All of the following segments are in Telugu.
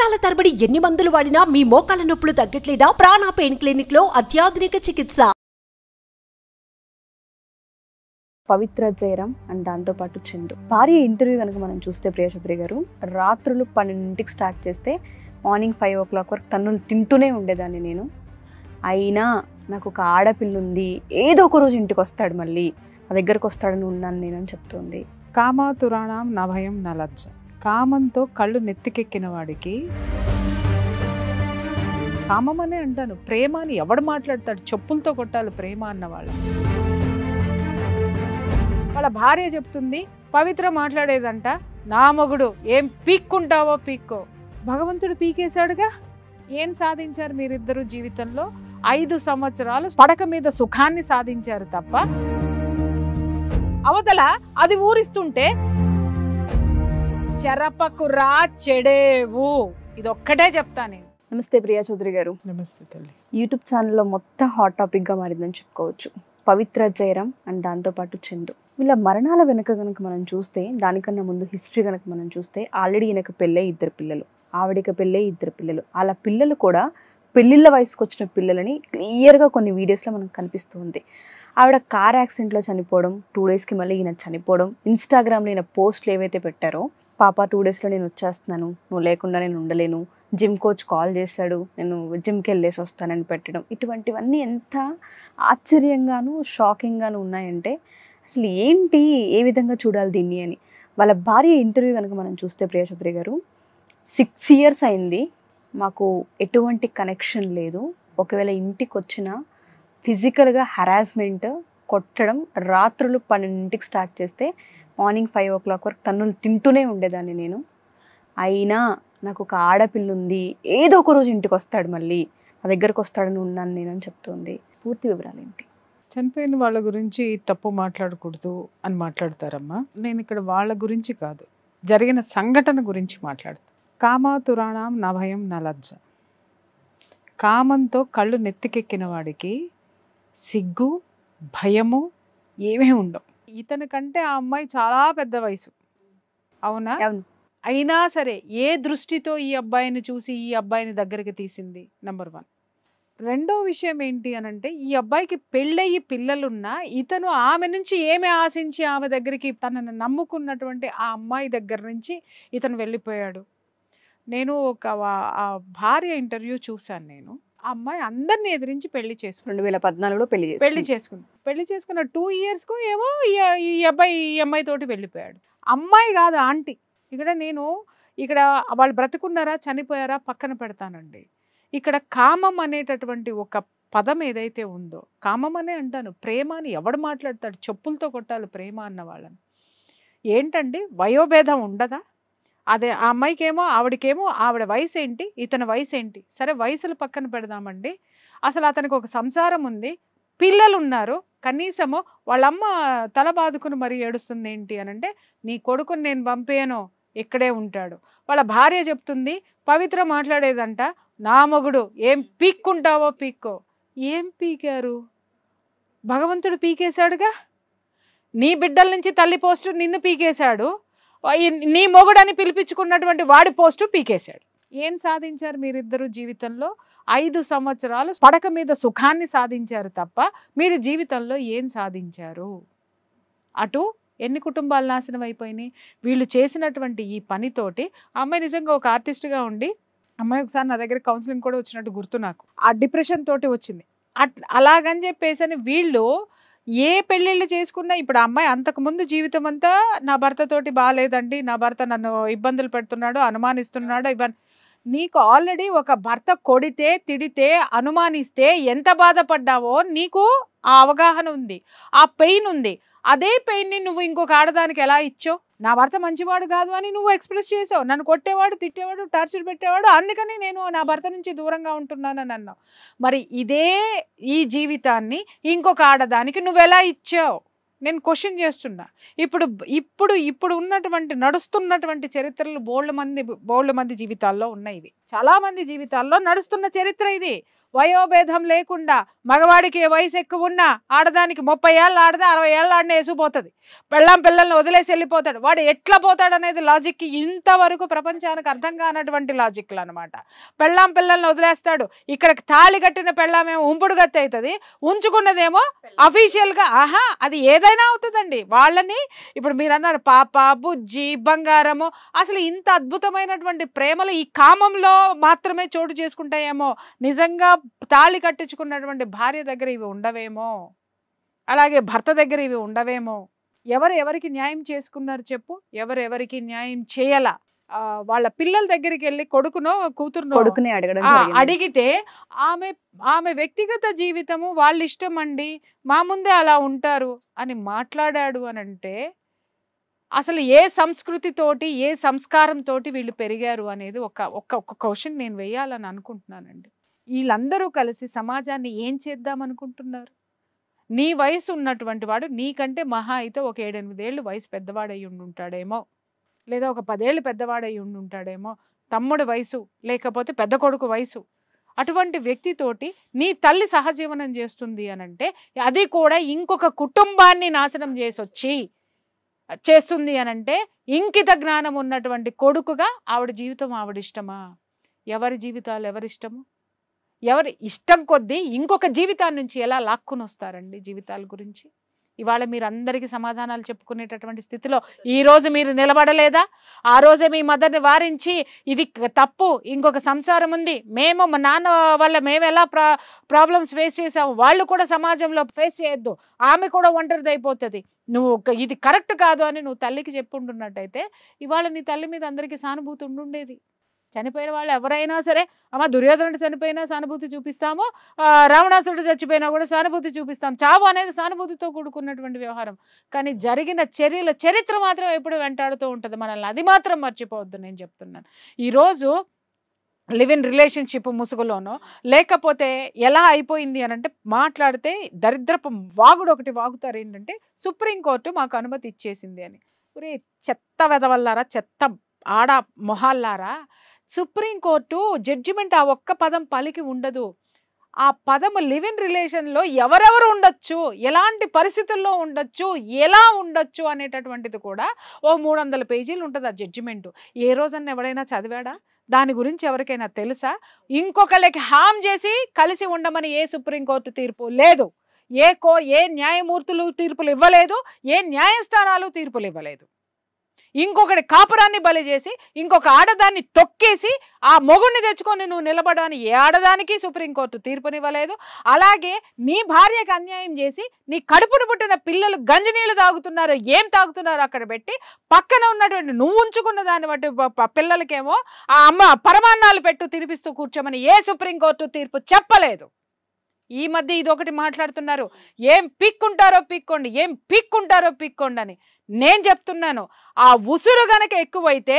సంవత్సరాల తరబడి ఎన్ని మందులు వాడినా మీ మోకాల నొప్పులు తగ్గట్లేదా? ప్రాణ పెయిన్ క్లినిక్ లో అత్యాధునిక చికిత్స. పవిత్ర జయరాం అండ్ దాంతోపాటు చందు భార్య ఇంటర్వ్యూ కనుక మనం చూస్తే ప్రియచౌదరి గారు రాత్రులు 12ంటికి స్టార్ట్ చేస్తే మార్నింగ్ 5 o'clock వరకు తన్నులు తింటూనే ఉండేదాన్ని నేను. అయినా నాకు ఒక ఆడపిల్ల ఉంది, ఏదో ఒక రోజు ఇంటికి వస్తాడు, మళ్ళీ నా దగ్గరకు వస్తాడని ఉన్నాను నేనని చెప్తుంది. కామాతురాణం నభయం నలజ్జ. కామంతో కళ్ళు నెత్తికెక్కిన వాడికి కామం అనే అంటాను, ప్రేమ అని ఎవడు మాట్లాడతాడు? చెప్పులతో కొట్టాలి ప్రేమ అన్న వాళ్ళ భార్య చెప్తుంది, పవిత్ర మాట్లాడేదంట, నా మొగుడు ఏం పీక్కుంటావో పీక్కో. భగవంతుడు పీకేశాడుగా. ఏం సాధించారు మీరిద్దరు జీవితంలో? 5 సంవత్సరాలు పడక మీద సుఖాన్ని సాధించారు తప్ప అవతల అది ఊరిస్తుంటే చెరపకురా చెడేవు. ఇదొక్కటే చెప్తా నేను. నమస్తే ప్రియచౌదరి గారు. నమస్తే తల్లి. యూట్యూబ్ ఛానల్లో మొత్తం హాట్ టాపిక్గా మారిందని చెప్పుకోవచ్చు. పవిత్ర జయరాం అండ్ దాంతోపాటు చందు వీళ్ళ మరణాల వెనుక కనుక మనం చూస్తే, దానికన్నా ముందు హిస్టరీ కనుక మనం చూస్తే, ఆల్రెడీ ఈయనకు పెళ్ళే 2 పిల్లలు, ఆవిడకి పెళ్ళే 2 పిల్లలు. అలా పిల్లలు కూడా పెళ్ళిళ్ళ వయసుకు వచ్చిన పిల్లలని క్లియర్గా కొన్ని వీడియోస్లో మనకు కనిపిస్తుంది. ఆవిడ కార్ యాక్సిడెంట్లో చనిపోవడం, 2 daysకి మళ్ళీ ఈయన చనిపోవడం, ఇన్స్టాగ్రామ్లో ఈయన పోస్టులు ఏవైతే పెట్టారో, పాప 2 daysలో నేను వచ్చేస్తున్నాను, నువ్వు లేకుండా నేను ఉండలేను, జిమ్ కోచ్ కాల్ చేశాడు, నేను జిమ్కి వెళ్ళేసి వస్తానని పెట్టడం, ఇటువంటివన్నీ ఎంత ఆశ్చర్యంగాను షాకింగ్గాను ఉన్నాయంటే అసలు ఏంటి, ఏ విధంగా చూడాలి దీన్ని అని. వాళ్ళ భార్య ఇంటర్వ్యూ కనుక మనం చూస్తే ప్రియచౌదరి గారు, 6 years అయింది, మాకు ఎటువంటి కనెక్షన్ లేదు, ఒకవేళ ఇంటికి వచ్చినా ఫిజికల్గా హరాస్మెంట్, కొట్టడం, రాత్రులు 12ంటికి స్టార్ట్ చేస్తే మార్నింగ్ 5 o'clock వరకు తన్నులు తింటూనే ఉండేదాన్ని నేను. అయినా నాకు ఒక ఆడపిల్ల ఉంది, ఏదో ఒక రోజు ఇంటికి వస్తాడు, మళ్ళీ నా దగ్గరకు వస్తాడని ఉన్నాను నేనని చెప్తుంది. పూర్తి వివరాలు ఏంటి? చనిపోయిన వాళ్ళ గురించి తప్పు మాట్లాడకూడదు అని మాట్లాడతారమ్మా. నేను ఇక్కడ వాళ్ళ గురించి కాదు, జరిగిన సంఘటన గురించి మాట్లాడతాను. కామాతురాణం నభయం నలజ్జ. కామంతో కళ్ళు నెత్తికెక్కిన వాడికి సిగ్గు, భయము ఏమీ ఉండవు. ఇతని కంటే ఆ అమ్మాయి చాలా పెద్ద వయసు, అవునా? అయినా సరే ఏ దృష్టితో ఈ అబ్బాయిని చూసి ఈ అబ్బాయిని దగ్గరికి తీసింది? నెంబర్ 1. రెండో విషయం ఏంటి అనంటే, ఈ అబ్బాయికి పెళ్ళయ్యి పిల్లలున్నా ఇతను ఆమె నుంచి ఏమి ఆశించి ఆమె దగ్గరికి, తనను నమ్ముకున్నటువంటి ఆ అమ్మాయి దగ్గర నుంచి ఇతను వెళ్ళిపోయాడు. నేను ఆ భార్య ఇంటర్వ్యూ చూశాను నేను. ఆ అమ్మాయి అందరినీ ఎదిరించి పెళ్లి చేసుకుంది. 2014లో పెళ్లి చేసుకున్న 2 yearsకు ఏమో ఈ అబ్బాయి ఈ అమ్మాయితోటి వెళ్ళిపోయాడు. అమ్మాయి కాదు, ఆంటీ. ఇక్కడ వాళ్ళు బ్రతుకున్నారా చనిపోయారా పక్కన పెడతానండి. ఇక్కడ కామం అనేటటువంటి ఒక పదం ఏదైతే ఉందో, కామం అనే అంటాను, ప్రేమ అని ఎవడు మాట్లాడతాడు? చెప్పులతో కొట్టాలి ప్రేమ అన్న వాళ్ళని. ఏంటండి, వయోభేదం ఉండదా? అదే ఆ అమ్మాయికేమో ఆవిడకేమో ఆవిడ వయసు ఏంటి, ఇతని వయసు ఏంటి? సరే వయసులు పక్కన పెడదామండి. అసలు అతనికి ఒక సంసారం ఉంది, పిల్లలు ఉన్నారు, కనీసము వాళ్ళమ్మ తల బాదుకుని మరీ ఏడుస్తుంది ఏంటి అనంటే, నీ కొడుకుని నేను పంపేను, ఇక్కడే ఉంటాడు. వాళ్ళ భార్య చెప్తుంది, పవిత్ర మాట్లాడేదంట, నా మొగుడు ఏం పీక్కుంటావో పీక్కో. ఏం పీకారు? భగవంతుడు పీకేశాడుగా. నీ బిడ్డల నుంచి తల్లి పోస్టు నిన్ను పీకేశాడు, నీ మొగుడని పిలిపించుకున్నటువంటి వాడి పోస్టు పీకేశాడు. ఏం సాధించారు మీరిద్దరు జీవితంలో? 5 సంవత్సరాలు పడక మీద సుఖాన్ని సాధించారు తప్ప మీరు జీవితంలో ఏం సాధించారు? అటు ఎన్ని కుటుంబాలు నాశనం అయిపోయినాయి వీళ్ళు చేసినటువంటి ఈ పనితోటి. అమ్మాయి నిజంగా ఒక ఆర్టిస్ట్గా ఉండి, అమ్మాయి ఒకసారి నా దగ్గర కౌన్సిలింగ్ కూడా వచ్చినట్టు గుర్తు నాకు. ఆ డిప్రెషన్ తోటి వచ్చింది. అలాగని చెప్పేసి వీళ్ళు ఏ పెళ్ళిళ్ళు చేసుకున్నా, ఇప్పుడు ఆ అమ్మాయి అంతకుముందు జీవితం అంతా నా భర్తతోటి బాగాలేదండి, నా భర్త నన్ను ఇబ్బందులు పెడుతున్నాడు, అనుమానిస్తున్నాడు, ఇవన్నీ. నీకు ఆల్రెడీ ఒక భర్త కొడితే, తిడితే, అనుమానిస్తే ఎంత బాధపడ్డావో నీకు ఆ అవగాహన ఉంది, ఆ పెయిన్ ఉంది. అదే పెయిన్ని నువ్వు ఇంకొక ఆడదానికి ఎలా ఇచ్చావు? నా భర్త మంచివాడు కాదు అని నువ్వు ఎక్స్ప్రెస్ చేసావు, నన్ను కొట్టేవాడు, తిట్టేవాడు, టార్చర్ పెట్టేవాడు, అందుకని నేను నా భర్త నుంచి దూరంగా ఉంటున్నానని అన్నావు. మరి ఈ జీవితాన్ని ఇంకొక ఆడదానికి నువ్వు ఎలా ఇచ్చావు? నేను క్వశ్చన్ చేస్తున్నా. ఇప్పుడు ఉన్నటువంటి నడుస్తున్నటువంటి చరిత్రలు బోళ్ళ మంది జీవితాల్లో ఉన్నాయి. ఇవి చాలా మంది జీవితాల్లో నడుస్తున్న చరిత్ర ఇది. వయోభేదం లేకుండా మగవాడికి వయసు ఎక్కువ ఉన్నా ఆడదానికి 30 ఏళ్ళు ఆడితే 60 ఏళ్ళు ఆడిన వేసిపోతుంది. పిల్లల్ని వదిలేసి వెళ్ళిపోతాడు. వాడు ఎట్లా పోతాడు అనేది లాజిక్కి ఇంతవరకు ప్రపంచానికి అర్థం కానటువంటి లాజిక్లు అనమాట. పిల్లల్ని వదిలేస్తాడు. ఇక్కడ తాళి కట్టిన పెళ్ళామేమో ఉంపుడు గత్తి అవుతుంది, ఉంచుకున్నదేమో అఫీషియల్గా. ఆహా, అది ఏదైనా అవుతుందండి. వాళ్ళని ఇప్పుడు మీరు అన్నారు పాప, బుజ్జి, బంగారము, అసలు ఇంత అద్భుతమైనటువంటి ప్రేమలు ఈ కామంలో మాత్రమే చోటు చేసుకుంటాయేమో. నిజంగా తాళి కట్టించుకున్నటువంటి భార్య దగ్గర ఇవి ఉండవేమో, అలాగే భర్త దగ్గర ఇవి ఉండవేమో. ఎవరికి న్యాయం చేసుకున్నారు చెప్పు? ఎవరికి న్యాయం చేయాల? వాళ్ళ పిల్లల దగ్గరికి వెళ్ళి కొడుకునో కూతురునో అడిగితే ఆమె వ్యక్తిగత జీవితము వాళ్ళ ఇష్టం అండి, మా ముందే అలా ఉంటారు అని మాట్లాడాడు అని అంటే అసలు ఏ సంస్కృతితోటి ఏ సంస్కారంతో వీళ్ళు పెరిగారు అనేది ఒక క్వశ్చన్ నేను వేయాలని అనుకుంటున్నానండి. వీళ్ళందరూ కలిసి సమాజాన్ని ఏం చేద్దాం అనుకుంటున్నారు? నీ వయసు ఉన్నటువంటి వాడు నీకంటే మహా అయితే ఒక 7-8 ఏళ్ళు వయసు పెద్దవాడై ఉండుంటాడేమో, లేదా ఒక 10 ఏళ్ళు పెద్దవాడై ఉండుంటాడేమో, తమ్ముడి వయసు లేకపోతే పెద్ద కొడుకు వయసు. అటువంటి వ్యక్తితోటి నీ తల్లి సహజీవనం చేస్తుంది అనంటే అది కూడా ఇంకొక కుటుంబాన్ని నాశనం చేస్తుంది అనంటే ఇంకిత జ్ఞానం ఉన్నటువంటి కొడుకుగా ఆవిడ జీవితం ఆవిడిష్టమా? ఎవరి జీవితాలు ఎవరిష్టము? ఎవరి ఇష్టం కొద్దీ ఇంకొక జీవితాన్ని నుంచి ఎలా లాక్కుని వస్తారండి జీవితాల గురించి? ఇవాళ మీరు అందరికీ సమాధానాలు చెప్పుకునేటటువంటి స్థితిలో ఈ రోజు మీరు నిలబడలేదా? ఆ రోజే మీ మదర్ని వారించి ఇది తప్పు, ఇంకొక సంసారం ఉంది, మేము మా నాన్న వల్ల మేము ఎలా ప్రాబ్లమ్స్ ఫేస్ చేసాము, వాళ్ళు కూడా సమాజంలో ఫేస్ చేయొద్దు, ఆమె కూడా ఒంటరిది అయిపోతుంది, నువ్వు ఇది కరెక్ట్ కాదు అని నువ్వు తల్లికి చెప్పుంటున్నట్టయితే ఇవాళ నీ తల్లి మీద అందరికీ సానుభూతి ఉండుండేది. చనిపోయిన వాళ్ళు ఎవరైనా సరే, అమ్మ దుర్యోధనుడు చనిపోయినా సానుభూతి చూపిస్తాము, రావణాసురుడు చచ్చిపోయినా కూడా సానుభూతి చూపిస్తాం. చావు అనేది సానుభూతితో కూడుకున్నటువంటి వ్యవహారం. కానీ జరిగిన చరిత్ర మాత్రం ఎప్పుడు వెంటాడుతూ ఉంటుంది మనల్ని. అది మాత్రం మర్చిపోవద్దు. నేను చెప్తున్నాను, ఈరోజు లివ్ ఇన్ రిలేషన్షిప్ ముసుగులోనో లేకపోతే ఎలా అయిపోయింది అని అంటే మాట్లాడితే దరిద్రపు వాగుడు ఒకటి వాగుతారు. ఏంటంటే సుప్రీంకోర్టు మాకు అనుమతి ఇచ్చేసింది అని. ఒరే చెత్త వెదవల్లారా, చెత్త ఆడ మొహాల్లారా, సుప్రీంకోర్టు జడ్జిమెంట్ ఆ ఒక్క పదం పలికి ఉండదు. ఆ పదము లివ్ ఇన్ రిలేషన్లో ఎవరెవరు ఉండొచ్చు, ఎలాంటి పరిస్థితుల్లో ఉండొచ్చు, ఎలా ఉండొచ్చు అనేటటువంటిది కూడా ఓ 300 పేజీలు ఉంటుంది ఆ జడ్జిమెంట్. ఏ రోజన్నా ఎవడైనా చదివాడా? దాని గురించి ఎవరికైనా తెలుసా? ఇంకొకళ్ళకి హామ్ చేసి కలిసి ఉండమని ఏ సుప్రీంకోర్టు తీర్పు లేదు, ఏ న్యాయమూర్తులు తీర్పులు ఇవ్వలేదు, ఏ న్యాయస్థానాలు తీర్పులు ఇవ్వలేదు. ఇంకొకటి కాపురాన్ని బలి చేసి ఇంకొక ఆడదాన్ని తొక్కేసి ఆ మొగుడిని తెచ్చుకొని నువ్వు నిలబడని ఏ ఆడదానికి సుప్రీంకోర్టు తీర్పునివ్వలేదు. అలాగే నీ భార్యకు అన్యాయం చేసి నీ కడుపును పుట్టిన పిల్లలు గంజినీళ్ళు తాగుతున్నారు, ఏం తాగుతున్నారు అక్కడ పెట్టి పక్కన ఉన్నటువంటి నువ్వు ఉంచుకున్న దాన్ని బట్టి పిల్లలకేమో ఆ అమ్మ పరమాన్నాలు పెట్టు తినిపిస్తూ కూర్చోమని ఏ సుప్రీంకోర్టు తీర్పు చెప్పలేదు. ఈ మధ్య ఇది ఒకటి మాట్లాడుతున్నారు, ఏం పీక్కుంటారో పీక్కోండి, ఏం పీక్కుంటారో పీక్కోండి అని. నేను చెప్తున్నాను, ఆ ఉసురు గనక ఎక్కువైతే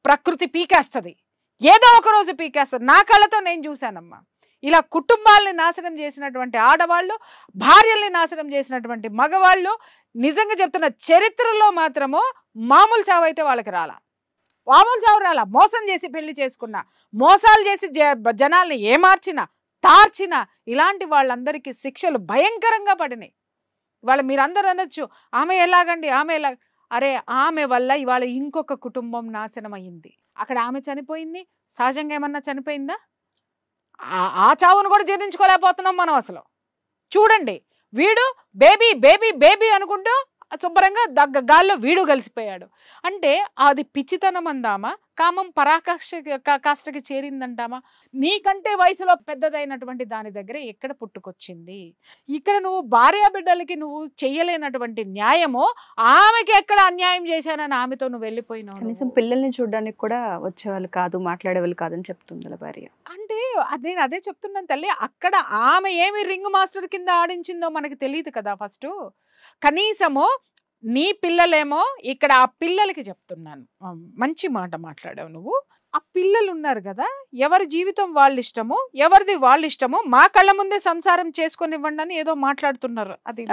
ప్రకృతి పీకేస్తుంది, ఏదో ఒక రోజు పీకేస్తుంది. నా కళ్ళతో నేను చూశానమ్మా. ఇలా కుటుంబాలని నాశనం చేసినటువంటి ఆడవాళ్ళు, భార్యల్ని నాశనం చేసినటువంటి మగవాళ్ళు, నిజంగా చెప్తున్న చరిత్రలో మాత్రము మామూలు చావు అయితే వాళ్ళకి రాలా, మామూలు చావు రాలా. మోసం చేసి పెళ్లి చేసుకున్నా, మోసాలు చేసి జనాల్ని ఏమార్చినా తార్చిన ఇలాంటి వాళ్ళందరికీ శిక్షలు భయంకరంగా పడినాయి. ఇవాళ మీరందరూ అనొచ్చు ఆమె ఎలాగండి, ఆమె ఎలా, అరే ఆమె వల్ల ఇవాళ ఇంకొక కుటుంబం నాశనం అయ్యింది. అక్కడ ఆమె చనిపోయింది, సహజంగా ఏమన్నా చనిపోయిందా? ఆ చావును కూడా జీర్ణించుకోలేకపోతున్నాం మనం అసలు. చూడండి, వీడు బేబీ బేబీ బేబీ అనుకుంటూ శుభ్రంగా గాల్లో వీడు కలిసిపోయాడు. అంటే అది పిచ్చితనం అందామా, కామం పరాకాష్ఠకి చేరిందంటామా? నీకంటే వయసులో పెద్దదైనటువంటి దాని దగ్గర ఎక్కడ పుట్టుకొచ్చింది? ఇక్కడ నువ్వు భార్య బిడ్డలకి నువ్వు చెయ్యలేనటువంటి న్యాయము ఆమెకి ఎక్కడ అన్యాయం చేశానని ఆమెతో నువ్వు వెళ్ళిపోయినావు. కనీసం పిల్లల్ని చూడడానికి కూడా వచ్చేవాళ్ళు కాదు, మాట్లాడేవాళ్ళు కాదని చెప్తుంది భార్య. అంటే నేను అదే చెప్తున్నాను తల్లి, అక్కడ ఆమె ఏమి రింగ్ మాస్టర్ కింద ఆడించిందో మనకి తెలియదు కదా. ఫస్ట్ కనీసము నీ పిల్లలేమో, ఇక్కడ ఆ పిల్లలకి చెప్తున్నాను, మంచి మాట మాట్లాడావు నువ్వు. ఆ పిల్లలు ఉన్నారు కదా, ఎవరి జీవితం వాళ్ళ ఇష్టము, ఎవరిది వాళ్ళ ఇష్టము, మా కళ్ళ ముందే సంసారం చేసుకొనివ్వండి అని ఏదో మాట్లాడుతున్నారు. అది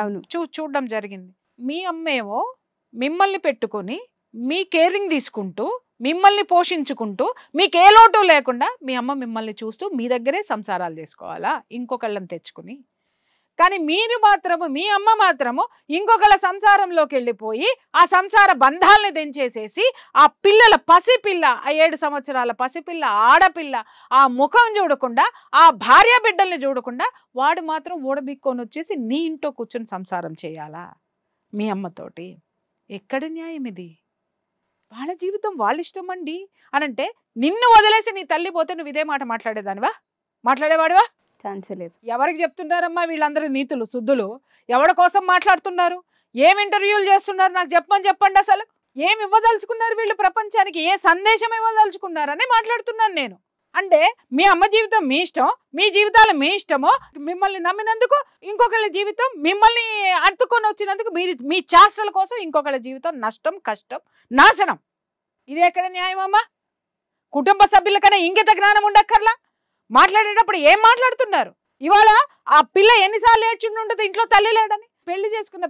చూడడం జరిగింది. మీ అమ్మేమో మిమ్మల్ని పెట్టుకొని మీ కేరింగ్ తీసుకుంటూ మిమ్మల్ని పోషించుకుంటూ మీకు ఏ లోటు లేకుండా మీ అమ్మ మిమ్మల్ని చూస్తూ మీ దగ్గరే సంసారాలు చేసుకోవాలా ఇంకొకళ్ళని తెచ్చుకుని? కానీ మీరు మాత్రము, మీ అమ్మ మాత్రము ఇంకొకళ్ళ సంసారంలోకి వెళ్ళిపోయి ఆ సంసార బంధాలని తెంచేసేసి ఆ పిల్లల పసిపిల్ల, ఆ 7 సంవత్సరాల పసిపిల్ల ఆడపిల్ల ఆ ముఖం చూడకుండా, ఆ భార్య బిడ్డల్ని చూడకుండా వాడు మాత్రం ఊడబిక్కొని వచ్చేసి నీ ఇంట్లో కూర్చొని సంసారం చేయాలా మీ అమ్మతోటి? ఎక్కడి న్యాయం ఇది? వాళ్ళ జీవితం వాళ్ళ ఇష్టం అండి అనంటే నిన్ను వదిలేసి నీ తల్లి పోతే నువ్వు ఇదే మాట మాట్లాడేదానివా? మాట్లాడేవాడివా? ఛాన్సే లేదు. ఎవరికి చెప్తున్నారమ్మా వీళ్ళందరూ నీతులు శుద్ధులు? ఎవరి కోసం మాట్లాడుతున్నారు? ఏం ఇంటర్వ్యూలు చేస్తున్నారు? నాకు చెప్పండి. అసలు ఏమి ఇవ్వదలుచుకున్నారు వీళ్ళు ప్రపంచానికి? ఏ సందేశం ఇవ్వదలుచుకున్నారని మాట్లాడుతున్నాను నేను. అంటే మీ అమ్మ జీవితం మీ ఇష్టం, మీ జీవితాలు మీ ఇష్టమో, మిమ్మల్ని నమ్మినందుకు ఇంకొకళ్ళ జీవితం, మిమ్మల్ని అర్థుకొని వచ్చినందుకు మీ చేష్టల కోసం ఇంకొకళ్ళ జీవితం నష్టం, కష్టం, నాశనం. ఇది ఎక్కడ న్యాయం అమ్మా? కుటుంబ సభ్యులకన్నా ఇంగిత జ్ఞానం ఉండక్కర్లా? మాట్లాడేటప్పుడు ఏం మాట్లాడుతున్నారు? ఇవాళ ఆ పిల్ల ఎన్నిసార్లు ఏడ్చుండి ఉంటుంది ఇంట్లో తల్లి లేడని? పెళ్లి చేసుకున్న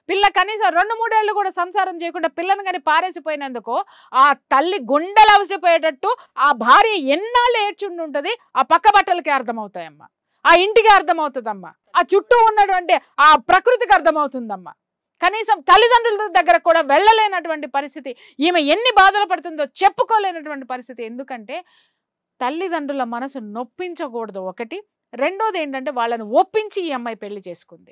పిల్ల కనీసం 2-3 ఏళ్ళు కూడా సంసారం చేయకుండా పిల్లని కానీ పారేసిపోయినందుకు ఆ తల్లి గుండెలు అవసిపోయేటట్టు ఆ భార్య ఎన్నాళ్ళు ఏడ్చుండి ఉంటుంది ఆ పక్క బట్టలకి అర్థమవుతాయమ్మా, ఆ ఇంటికి అర్థమవుతుందమ్మా, ఆ చుట్టూ ఉన్నటువంటి ఆ ప్రకృతికి అర్థమవుతుందమ్మా. కనీసం తల్లిదండ్రుల దగ్గర కూడా వెళ్ళలేనటువంటి పరిస్థితి, ఈమె ఎన్ని బాధలు పడుతుందో చెప్పుకోలేనటువంటి పరిస్థితి. ఎందుకంటే తల్లిదండ్రుల మనసు నొప్పించకూడదు ఒకటి. రెండోది ఏంటంటే వాళ్ళని ఒప్పించి ఈ అమ్మాయి పెళ్లి చేసుకుంది.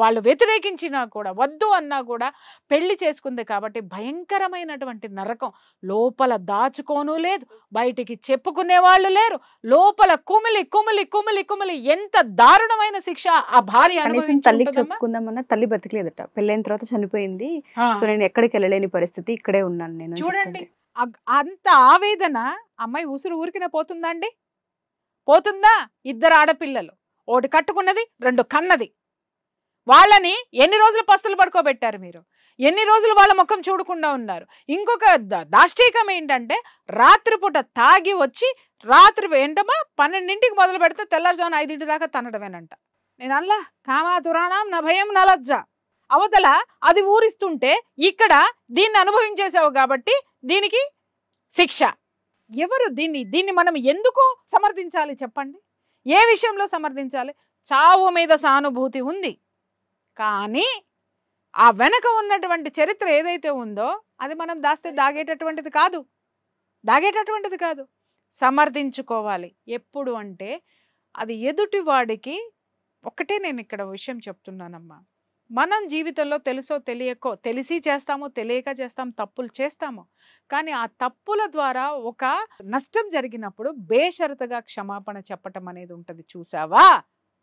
వాళ్ళు వ్యతిరేకించినా కూడా, వద్దు అన్నా కూడా పెళ్లి చేసుకుంది. కాబట్టి భయంకరమైనటువంటి నరకం. లోపల దాచుకోను లేదు, బయటికి చెప్పుకునే వాళ్ళు లేరు, లోపల కుమిలి కుమిలి కుమిలి కుమిలి ఎంత దారుణమైన శిక్ష ఆ భార్య తల్లికి చెప్పుకుందామన్నా తల్లి బతికలేదట, పెళ్ళైన తర్వాత చనిపోయింది. సో నేను ఎక్కడికి వెళ్ళలేని పరిస్థితి, ఇక్కడే ఉన్నాను నేను. చూడండి అంత ఆవేదన. అమ్మాయి ఊరికినే పోతుందా అండి? పోతుందా? 2 ఆడపిల్లలు, ఒకటి కట్టుకున్నది, 2 కన్నది. వాళ్ళని ఎన్ని రోజులు పస్తులు పడుకోబెట్టారు మీరు? ఎన్ని రోజులు వాళ్ళ ముఖం చూడకుండా ఉన్నారు? ఇంకొక దాష్టీకం ఏంటంటే రాత్రిపూట తాగి వచ్చి రాత్రి ఏంటమ్మా 12ంటికి మొదలు పెడితే తెల్లారుజామున 5 దాకా తనడమేనంట. నేను అల్లా కామా దురాణం నా భయం నా లజ్జ. అవతల అది ఊరిస్తుంటే ఇక్కడ దీన్ని అనుభవించేసావు కాబట్టి దీనికి శిక్ష. ఎవరు దీన్ని మనం ఎందుకు సమర్థించాలి చెప్పండి? ఏ విషయంలో సమర్థించాలి? చావు మీద సానుభూతి ఉంది, కానీ ఆ వెనక ఉన్నటువంటి చరిత్ర ఏదైతే ఉందో అది మనం దాస్తే దాగేటటువంటిది కాదు. సమర్థించుకోవాలి. ఎప్పుడు అంటే అది ఎదుటివాడికి ఒకటే. నేను ఇక్కడ విషయం చెప్తున్నానమ్మా, మనం జీవితంలో తెలుసో తెలియకో, తెలిసి చేస్తామో తెలియక చేస్తాం, తప్పులు చేస్తాము. కానీ ఆ తప్పుల ద్వారా ఒక నష్టం జరిగినప్పుడు బేషరతుగా క్షమాపణ చెప్పటం అనేది ఉంటుంది. చూసావా?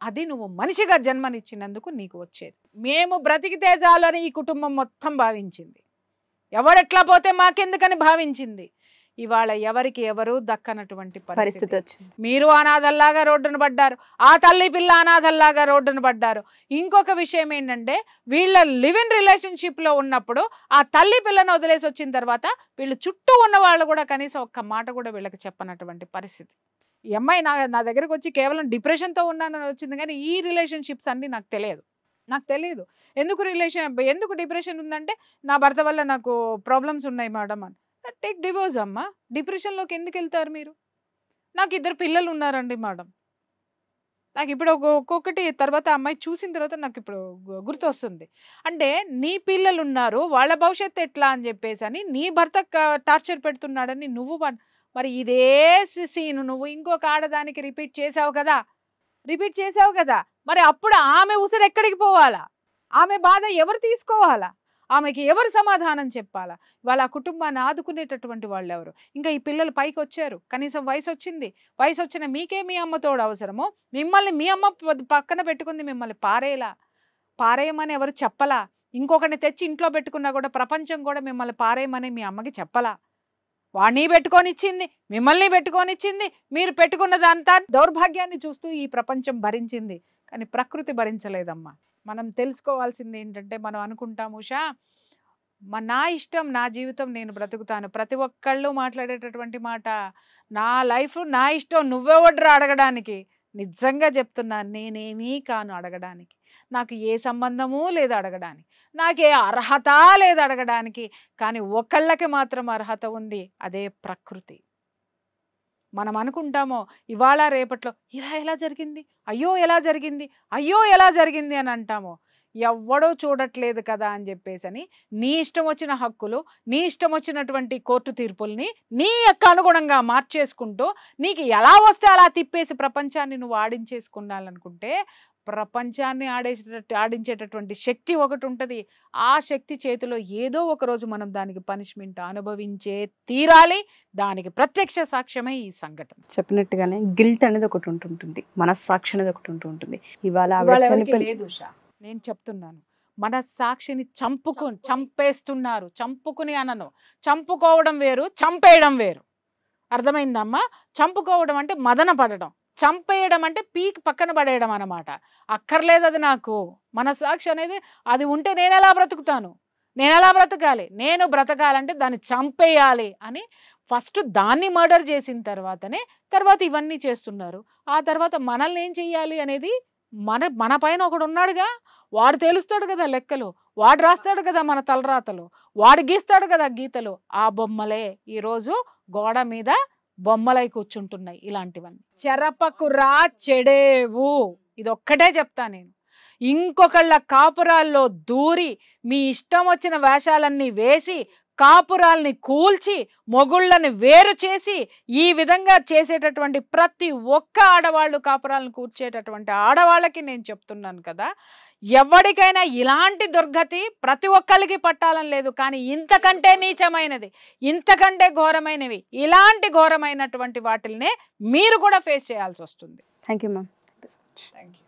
అది నువ్వు మనిషిగా జన్మనిచ్చినందుకు నీకు వచ్చేది. మేము బ్రతికితే చాలని ఈ కుటుంబం మొత్తం భావించింది. ఎవరెట్లా పోతే మాకెందుకని భావించింది. ఇవాళ ఎవరికి ఎవరు దక్కనటువంటి పరిస్థితి వచ్చింది. మీరు అనాథల్లాగా రోడ్డును పడ్డారు, ఆ తల్లి పిల్ల అనాథల్లాగా రోడ్డును పడ్డారు. ఇంకొక విషయం ఏంటంటే వీళ్ళ లివ్ ఇన్ రిలేషన్షిప్ లో ఉన్నప్పుడు ఆ తల్లి పిల్లను వదిలేసి వచ్చిన తర్వాత వీళ్ళు చుట్టూ ఉన్న వాళ్ళు కూడా కనీసం ఒక్క మాట కూడా వీళ్ళకి చెప్పనటువంటి పరిస్థితి. ఈ అమ్మాయి నా దగ్గరకు వచ్చి కేవలం డిప్రెషన్తో ఉన్నానని వచ్చింది, కానీ ఈ రిలేషన్షిప్స్ అన్నీ నాకు తెలియదు. ఎందుకు డిప్రెషన్ ఉందంటే నా భర్త వల్ల నాకు ప్రాబ్లమ్స్ ఉన్నాయి మేడం అని. టేక్ డివోర్స్ అమ్మా. డిప్రెషన్లోకి ఎందుకు వెళ్తారు మీరు? నాకు 2 పిల్లలు ఉన్నారండి మేడం. నాకు ఇప్పుడు ఒక్కొక్కటి తర్వాత అమ్మాయి చూసిన తర్వాత నాకు ఇప్పుడు గుర్తొస్తుంది. అంటే నీ పిల్లలు ఉన్నారు, వాళ్ళ భవిష్యత్తు ఎట్లా అని చెప్పేసి అని నీ భర్త టార్చర్ పెడుతున్నాడని నువ్వు మరి ఇదే సీను నువ్వు ఇంకొక ఆడదానికి రిపీట్ చేసావు కదా. మరి అప్పుడు ఆమె ఉసిరు ఎక్కడికి పోవాలా? ఆమె బాధ ఎవరు తీసుకోవాలా? ఆమెకి ఎవరు సమాధానం చెప్పాలా? వాళ్ళ కుటుంబాన్ని ఆదుకునేటటువంటి వాళ్ళు ఎవరు? ఇంకా ఈ పిల్లలు పైకి వచ్చారు, కనీసం వయసు వచ్చిన మీకే మీ అమ్మ తోడు అవసరమో? మిమ్మల్ని మీ అమ్మ పక్కన పెట్టుకుంది, మిమ్మల్ని పారేయమని ఎవరు చెప్పలా? ఇంకొకరిని తెచ్చి ఇంట్లో పెట్టుకున్నా కూడా ప్రపంచం కూడా మిమ్మల్ని పారేయమని మీ అమ్మకి చెప్పలా? వాణ్ణి పెట్టుకొనిచ్చింది, మిమ్మల్ని పెట్టుకొనిచ్చింది, మీరు పెట్టుకున్నదంతా దౌర్భాగ్యాన్ని చూస్తూ ఈ ప్రపంచం భరించింది, కానీ ప్రకృతి భరించలేదమ్మా. మనం తెలుసుకోవాల్సింది ఏంటంటే, మనం అనుకుంటాము ఉషా నా ఇష్టం, నా జీవితం, నేను బ్రతుకుతాను. ప్రతి ఒక్కళ్ళు మాట్లాడేటటువంటి మాట, నా లైఫ్ నా ఇష్టం, నువ్వెవడ్రా అడగడానికి? నిజంగా చెప్తున్నా, నేనేమీ కాను అడగడానికి. నాకు ఏ సంబంధము లేదు అడగడానికి, నాకే అర్హత లేదు అడగడానికి. కానీ ఒకళ్ళకి మాత్రం అర్హత ఉంది, అదే ప్రకృతి. మనం అనుకుంటామో ఇవాళ రేపట్లో ఇలా ఎలా జరిగింది, అయ్యో ఎలా జరిగింది, అయ్యో ఎలా జరిగింది అని అంటామో. ఎవ్వడో చూడట్లేదు కదా అని చెప్పేసి నీ ఇష్టం వచ్చిన హక్కులు, నీ ఇష్టం వచ్చినటువంటి కోర్టు తీర్పుల్ని నీ యొక్క అనుగుణంగా మార్చేసుకుంటూ నీకు ఎలా వస్తే అలా తిప్పేసి ప్రపంచాన్ని నువ్వు ఆడించేసుకున్నాలనుకుంటే, ప్రపంచాన్ని ఆడించేటటువంటి శక్తి ఒకటి ఉంటుంది. ఆ శక్తి చేతిలో ఏదో ఒక రోజు మనం దానికి పనిష్మెంట్ అనుభవించే తీరాలి. దానికి ప్రత్యక్ష సాక్ష్యమే ఈ సంఘటన. చెప్పినట్టుగానే గిల్ట్ అనేది ఒకటి ఉంటుంటుంది, మనస్సాక్షి అనేది ఒకటి ఉంటుంటుంది. ఇవాళ లేదు ఉషా, నేను చెప్తున్నాను, మనస్సాక్షిని చంపేస్తున్నారు. చంపుకుని అనను, చంపుకోవడం వేరు, చంపేయడం వేరు. అర్థమైందమ్మా? చంపుకోవడం అంటే మదన పడడం, చంపేయడం అంటే పీక్ పక్కన పడేయడం అన్నమాట. అక్కర్లేదు అది నాకు. మనస్సాక్షి అనేది అది ఉంటే నేను ఎలా బ్రతుకుతాను, నేను ఎలా బ్రతకాలి, నేను బ్రతకాలంటే దాన్ని చంపేయాలి అని ఫస్ట్ దాన్ని మర్డర్ చేసిన తర్వాత ఇవన్నీ చేస్తున్నారు. ఆ తర్వాత మనల్ని ఏం చెయ్యాలి అనేది మన పైన ఒకడు ఉన్నాడుగా, వాడు తేలుస్తాడు కదా లెక్కలు, వాడు రాస్తాడు కదా మన తలరాతలు, వాడు గీస్తాడు కదా గీతలు. ఆ బొమ్మలే ఈరోజు గోడ మీద బొమ్మలై కూర్చుంటున్నాయి. ఇలాంటివన్నీ చెరపకురా చెడేవు, ఇది ఒక్కటే చెప్తా నేను. ఇంకొకళ్ళ కాపురాల్లో దూరి మీ ఇష్టం వచ్చిన వేషాలన్నీ వేసి కాపురాల్ని కూల్చి మొగుళ్ళని వేరు చేసి ఈ విధంగా చేసేటటువంటి ప్రతి ఒక్క ఆడవాళ్ళు, కాపురాలను కూర్చేటటువంటి ఆడవాళ్ళకి నేను చెప్తున్నాను కదా, ఎవరికైనా ఇలాంటి దుర్గతి ప్రతి ఒక్కరికి పట్టాలని లేదు. కానీ ఇంతకంటే నీచమైనది, ఇంతకంటే ఘోరమైనవి, ఇలాంటి ఘోరమైనటువంటి వాటిల్నే మీరు కూడా ఫేస్ చేయాల్సి వస్తుంది. Thank you ma'am. Thank you.